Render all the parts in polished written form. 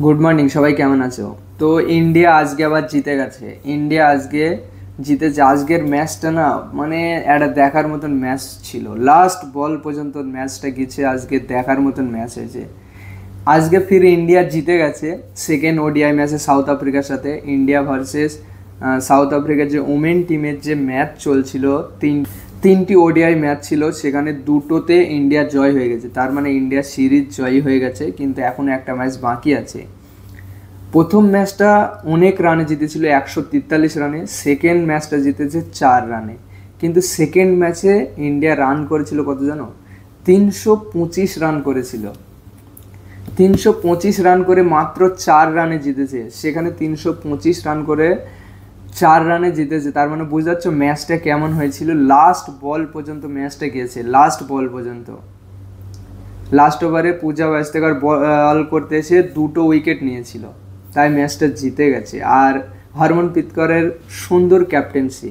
Good morning, সবাই কেমন আছো? তো ইন্ডিয়া আজকে আবার জিতে গেছে। ইন্ডিয়া আজকে জিতেছে। আজকের ম্যাচটা না মানে একটা দেখার মতন ম্যাচ ছিল। লাস্ট বল পর্যন্ত ম্যাচটা গেছে, আজকে দেখার মতন ম্যাচ হয়েছে। আজকে ফির ইন্ডিয়া জিতে গেছে সেকেন্ড ওডিআই ম্যাচে সাউথ আফ্রিকার সাথে। ইন্ডিয়া ভার্সেস সাউথ আফ্রিকার যে ওমেন টিমের যে ম্যাচ চলছিল, তিনটি ওডিআই ম্যাচ ছিল, সেখানে দুটোতে ইন্ডিয়া জয় হয়ে গেছে। তার মানে ইন্ডিয়া সিরিজ জয়ী হয়ে গেছে, কিন্তু এখনও একটা ম্যাচ বাকি আছে। প্রথম ম্যাচটা অনেক রানে জিতেছিল, 143 রানে। সেকেন্ড ম্যাচটা জিতেছে 4 রানে। কিন্তু সেকেন্ড ম্যাচে ইন্ডিয়া রান করেছিল কত জানো? 325 রান করেছিল। 325 রান করে মাত্র 4 রানে জিতেছে। সেখানে 325 রান করে 4 রানে জিতেছে। তার মানে বুঝতে পারছো ম্যাচটা কেমন হয়েছিল। লাস্ট বল পর্যন্ত ম্যাচটা গিয়েছে, লাস্ট বল পর্যন্ত। লাস্ট ওভারে পূজা ওয়াস্তেকার বল করতে এসে দুটো উইকেট নিয়েছিল, তাই ম্যাচটা জিতে গেছে। আর হরমনপ্রীত করের সুন্দর ক্যাপ্টেন্সি।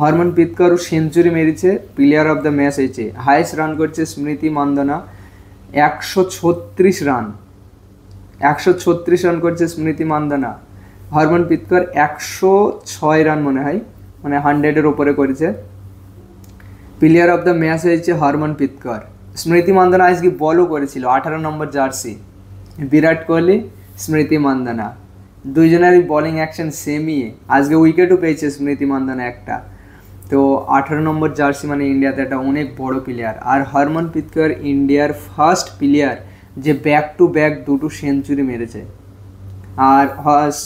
হরমনপ্রীত কর সেঞ্চুরি মেরেছে, প্লেয়ার অফ দ্য ম্যাচ হয়েছে। হাইয়েস্ট রান করছে স্মৃতি মান্দানা, 136 রান। 136 রান করছে স্মৃতি মান্দানা। হরমনপ্রীত কর 106 রান মনে হয়, মানে 100-এর ওপরে করেছে। প্লেয়ার অফ দ্য ম্যাচ হয়েছে হরমনপ্রীত কর। স্মৃতি মান্দানা আজকে বলও করেছিল, 18 নম্বর জার্সি। বিরাট কোহলি, স্মৃতি মান্দানা, দুইজনেরই বলিং অ্যাকশন সেমই। আজকে উইকেটও পেয়েছে স্মৃতি মান্দানা একটা। তো 18 নম্বর জার্সি মানে ইন্ডিয়াতে একটা অনেক বড় প্লেয়ার। আর হরমনপ্রীত কর ইন্ডিয়ার ফার্স্ট প্লেয়ার যে ব্যাক টু ব্যাক দুটো সেঞ্চুরি মেরেছে। আর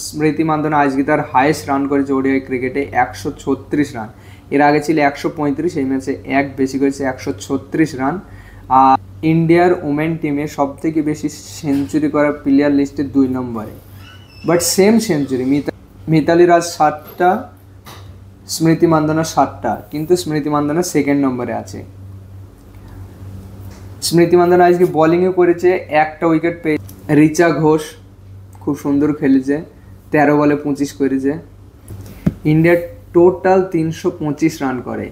স্মৃতি মান্দানা আজকে তার হাইয়েস্ট রান করেছে ওডিআই ক্রিকেটে, 136 রান। এর আগে ছিল 135, এই ম্যাচে এক বেশি করেছে, 136 রান। আর ইন্ডিয়ার ওমেন টিমে সব থেকে বেশি সেঞ্চুরি করা প্লেয়ার লিস্টে 2 নম্বরে। But same century, Mithali Raj 7টা, স্মৃতি মান্দানা 7টা, কিন্তু স্মৃতি মান্দানা সেকেন্ড নম্বরে আছে। স্মৃতি মান্দানা আজকে বোলিংও করেছে, একটা উইকেট পেয়ে। রিচা ঘোষ খুব সুন্দর খেলেছে, 13 বলে 25 করেছে। ইন্ডিয়ার টোটাল 325 রান করে।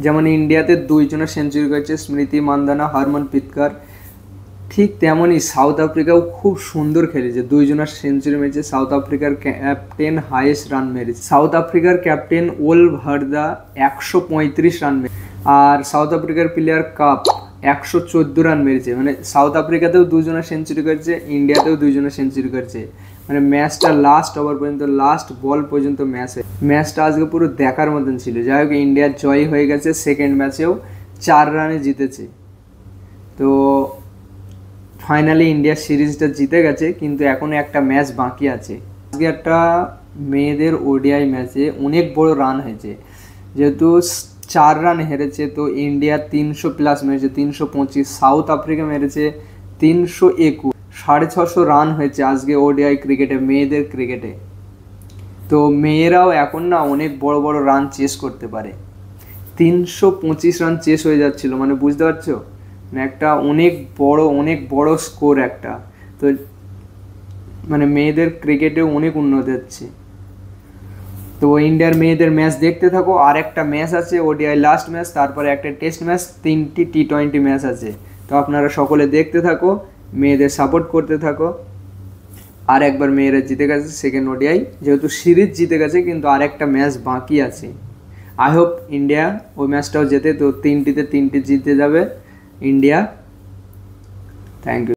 যেমন ইন্ডিয়াতে দুইজনের সেঞ্চুরি করেছে, স্মৃতি মান্দানা, হরমনপ্রীত কর। ঠিক তেমনই সাউথ আফ্রিকাও খুব সুন্দর খেলেছে, দুইজনের সেঞ্চুরি মেরেছে। সাউথ আফ্রিকার ক্যাপ্টেন হাইয়েস্ট রান মেরেছে। সাউথ আফ্রিকার ক্যাপ্টেন ওল ভার্দা 135 রান মেরেছে। আর সাউথ আফ্রিকার প্লেয়ার কাপ 114 রান মেরেছে। মানে সাউথ আফ্রিকাতেও দুজনের সেঞ্চুরি করেছে, ইন্ডিয়াতেও দুইজনের সেঞ্চুরি করেছে। মানে ম্যাচটা লাস্ট ওভার পর্যন্ত, লাস্ট বল পর্যন্ত ম্যাচটা আজকে পুরো দেখার মতন ছিল। যাই হোক, ইন্ডিয়ার জয় হয়ে গেছে, সেকেন্ড ম্যাচেও 4 রানে জিতেছে। তো ফাইনালি ইন্ডিয়া সিরিজটা জিতে গেছে, কিন্তু এখনও একটা ম্যাচ বাকি আছে। আজকে একটা মেয়েদের ওডিআই ম্যাচে অনেক বড় রান হয়েছে। যেহেতু 4 রান হেরেছে, তো ইন্ডিয়া 300+ মেরেছে, 325। সাউথ আফ্রিকা মেরেছে 321। 650 রান হয়েছে আজকে ওডিআই ক্রিকেটে, মেয়েদের ক্রিকেটে। তো মেয়েরাও এখন না অনেক বড় বড় রান চেস করতে পারে। 325 রান চেস হয়ে যাচ্ছিল, মানে বুঝতে পারছো, মানে একটা অনেক বড় স্কোর একটা। তো মানে মেয়েদের ক্রিকেটেও অনেক উন্নতি হচ্ছে। তো ইন্ডিয়ার মেয়েদের ম্যাচ দেখতে থাকো। আর একটা ম্যাচ আছে ওডিআই লাস্ট ম্যাচ, তারপরে একটা টেস্ট ম্যাচ, 3টি টি20 ম্যাচ আছে। তো আপনারা সকলে দেখতে থাকো, মেয়েদের সাপোর্ট করতে থাকো। আর একবার মেয়েরা জিতে গেছে সেকেন্ড ওডিআই, যেহেতু সিরিজ জিতে গেছে, কিন্তু আর একটা ম্যাচ বাকি আছে। আই হোপ ইন্ডিয়া ওই ম্যাচটাও জেতে, তো 3টিতে 3টি জিতে যাবে ইন্ডিয়া। Thank you.